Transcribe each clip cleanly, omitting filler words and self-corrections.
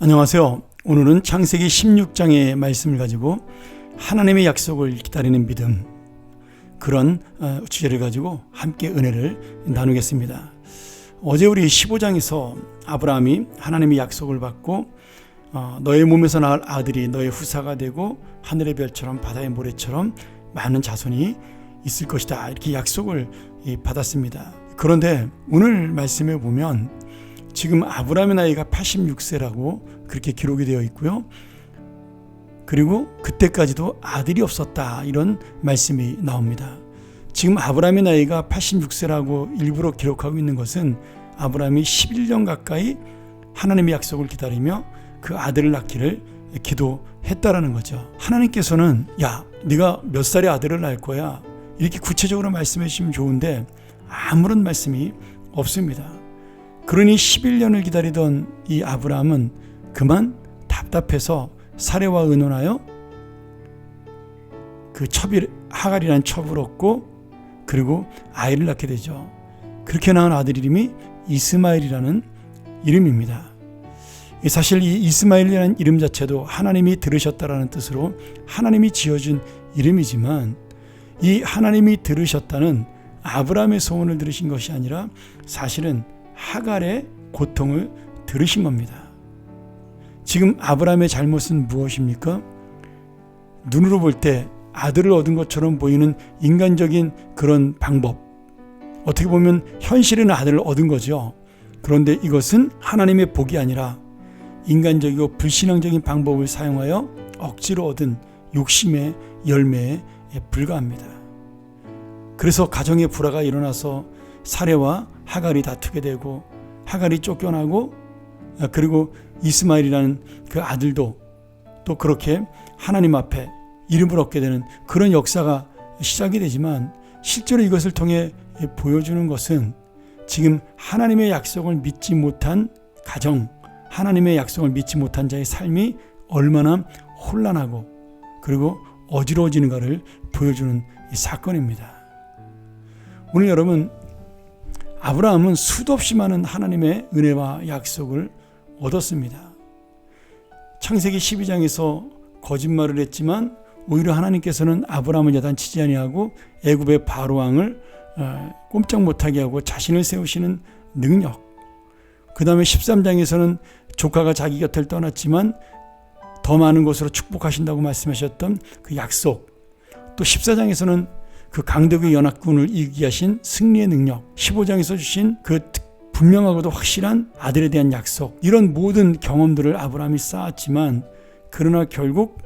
안녕하세요. 오늘은 창세기 16장의 말씀을 가지고 하나님의 약속을 기다리는 믿음, 그런 주제를 가지고 함께 은혜를 나누겠습니다. 어제 우리 15장에서 아브라함이 하나님의 약속을 받고 너의 몸에서 낳을 아들이 너의 후사가 되고 하늘의 별처럼 바다의 모래처럼 많은 자손이 있을 것이다, 이렇게 약속을 받았습니다. 그런데 오늘 말씀에 보면 지금 아브라함의 나이가 86세라고 그렇게 기록이 되어 있고요. 그리고 그때까지도 아들이 없었다, 이런 말씀이 나옵니다. 지금 아브라함의 나이가 86세라고 일부러 기록하고 있는 것은 아브라함이 11년 가까이 하나님의 약속을 기다리며 그 아들을 낳기를 기도했다라는 거죠. 하나님께서는 야, 네가 몇 살에 아들을 낳을 거야, 이렇게 구체적으로 말씀해 주시면 좋은데 아무런 말씀이 없습니다. 그러니 11년을 기다리던 이 아브라함은 그만 답답해서 사레와 의논하여 그 첩이 하갈이라는 첩을 얻고 그리고 아이를 낳게 되죠. 그렇게 낳은 아들 이름이 이스마엘이라는 이름입니다. 사실 이 이스마엘이라는 이름 자체도 하나님이 들으셨다라는 뜻으로 하나님이 지어준 이름이지만, 이 하나님이 들으셨다는 아브라함의 소원을 들으신 것이 아니라 사실은 하갈의 고통을 들으신 겁니다. 지금 아브라함의 잘못은 무엇입니까? 눈으로 볼 때 아들을 얻은 것처럼 보이는 인간적인 그런 방법, 어떻게 보면 현실은 아들을 얻은 거죠. 그런데 이것은 하나님의 복이 아니라 인간적이고 불신앙적인 방법을 사용하여 억지로 얻은 욕심의 열매에 불과합니다. 그래서 가정의 불화가 일어나서 사레와 하갈이 다투게 되고 하갈이 쫓겨나고, 그리고 이스마엘이라는 그 아들도 또 그렇게 하나님 앞에 이름을 얻게 되는 그런 역사가 시작이 되지만, 실제로 이것을 통해 보여주는 것은 지금 하나님의 약속을 믿지 못한 가정, 하나님의 약속을 믿지 못한 자의 삶이 얼마나 혼란하고 그리고 어지러워지는가를 보여주는 이 사건입니다. 오늘 여러분, 아브라함은 수도 없이 많은 하나님의 은혜와 약속을 얻었습니다. 창세기 12장에서 거짓말을 했지만 오히려 하나님께서는 아브라함을 야단치지 아니하고 애굽의 바로 왕을 꼼짝 못하게 하고 자신을 세우시는 능력, 그 다음에 13장에서는 조카가 자기 곁을 떠났지만 더 많은 것으로 축복하신다고 말씀하셨던 그 약속, 또 14장에서는 그 강대국의 연합군을 이기게 하신 승리의 능력, 15장에서 주신 그 분명하고도 확실한 아들에 대한 약속, 이런 모든 경험들을 아브라함이 쌓았지만, 그러나 결국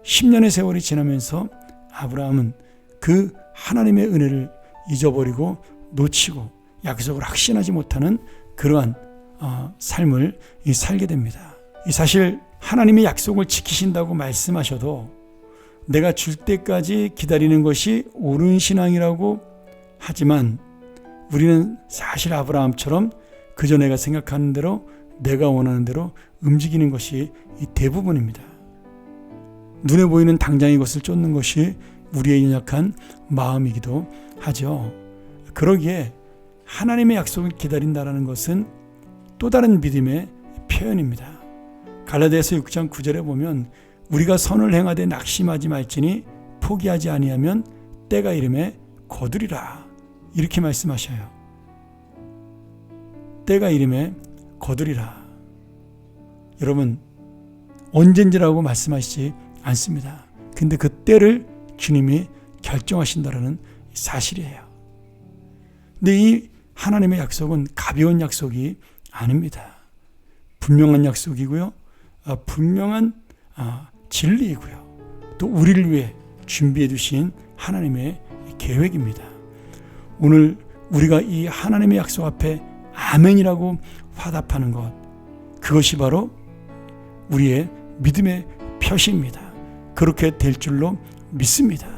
10년의 세월이 지나면서 아브라함은 그 하나님의 은혜를 잊어버리고 놓치고 약속을 확신하지 못하는 그러한 삶을 살게 됩니다. 사실 하나님의 약속을 지키신다고 말씀하셔도 내가 줄 때까지 기다리는 것이 옳은 신앙이라고 하지만, 우리는 사실 아브라함처럼 그저 내가 생각하는 대로, 내가 원하는 대로 움직이는 것이 대부분입니다. 눈에 보이는 당장의 것을 쫓는 것이 우리의 연약한 마음이기도 하죠. 그러기에 하나님의 약속을 기다린다는 것은 또 다른 믿음의 표현입니다. 갈라디아서 6장 9절에 보면 우리가 선을 행하되 낙심하지 말지니 포기하지 아니하면 때가 이름에 거두리라, 이렇게 말씀하셔요. 때가 이름에 거두리라. 여러분, 언젠지라고 말씀하시지 않습니다. 근데 그 때를 주님이 결정하신다는 사실이에요. 근데 이 하나님의 약속은 가벼운 약속이 아닙니다. 분명한 약속이고요, 분명한 진리이고요, 또 우리를 위해 준비해 두신 하나님의 계획입니다. 오늘 우리가 이 하나님의 약속 앞에 아멘이라고 화답하는 것, 그것이 바로 우리의 믿음의 표시입니다. 그렇게 될 줄로 믿습니다.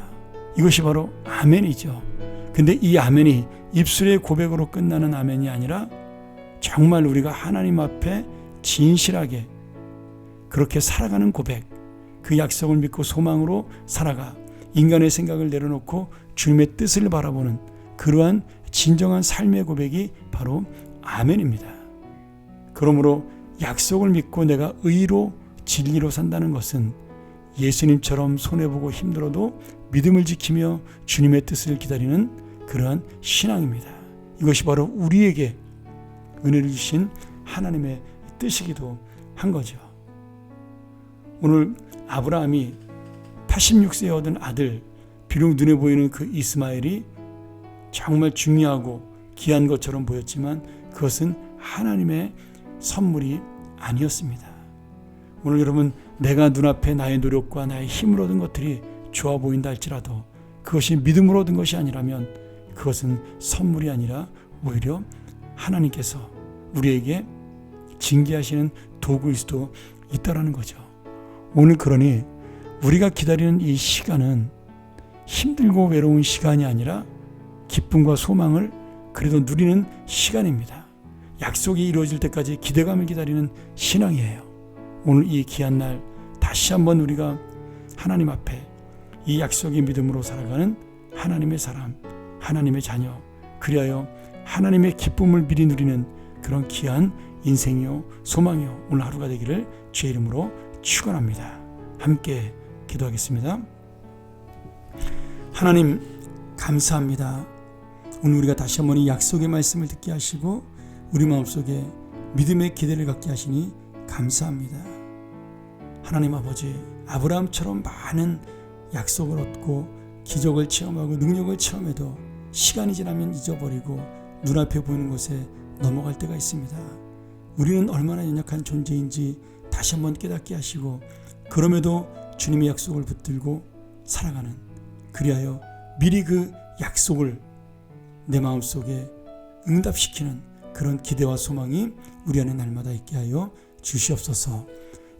이것이 바로 아멘이죠. 근데 이 아멘이 입술의 고백으로 끝나는 아멘이 아니라 정말 우리가 하나님 앞에 진실하게 그렇게 살아가는 고백, 그 약속을 믿고 소망으로 살아가 인간의 생각을 내려놓고 주님의 뜻을 바라보는 그러한 진정한 삶의 고백이 바로 아멘입니다. 그러므로 약속을 믿고 내가 의로 진리로 산다는 것은 예수님처럼 손해보고 힘들어도 믿음을 지키며 주님의 뜻을 기다리는 그러한 신앙입니다. 이것이 바로 우리에게 은혜를 주신 하나님의 뜻이기도 한 거죠. 오늘 아브라함이 86세에 얻은 아들, 비록 눈에 보이는 그 이스마엘이 정말 중요하고 귀한 것처럼 보였지만 그것은 하나님의 선물이 아니었습니다. 오늘 여러분, 내가 눈앞에 나의 노력과 나의 힘으로 얻은 것들이 좋아 보인다 할지라도 그것이 믿음으로 얻은 것이 아니라면 그것은 선물이 아니라 오히려 하나님께서 우리에게 징계하시는 도구일 수도 있다라는 거죠. 오늘 그러니 우리가 기다리는 이 시간은 힘들고 외로운 시간이 아니라 기쁨과 소망을 그래도 누리는 시간입니다. 약속이 이루어질 때까지 기대감을 기다리는 신앙이에요. 오늘 이 귀한 날 다시 한번 우리가 하나님 앞에 이 약속의 믿음으로 살아가는 하나님의 사람, 하나님의 자녀, 그리하여 하나님의 기쁨을 미리 누리는 그런 귀한 인생이요 소망이요 오늘 하루가 되기를 주의 이름으로 축원합니다. 함께 기도하겠습니다. 하나님 감사합니다. 오늘 우리가 다시 한번 이 약속의 말씀을 듣게 하시고 우리 마음속에 믿음의 기대를 갖게 하시니 감사합니다. 하나님 아버지, 아브라함처럼 많은 약속을 얻고 기적을 체험하고 능력을 체험해도 시간이 지나면 잊어버리고 눈앞에 보이는 곳에 넘어갈 때가 있습니다. 우리는 얼마나 연약한 존재인지 다시 한번 깨닫게 하시고 그럼에도 주님의 약속을 붙들고 살아가는, 그리하여 미리 그 약속을 내 마음속에 응답시키는 그런 기대와 소망이 우리 안에 날마다 있게 하여 주시옵소서.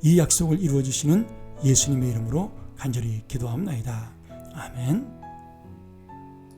이 약속을 이루어 주시는 예수님의 이름으로 간절히 기도합나이다. 아멘.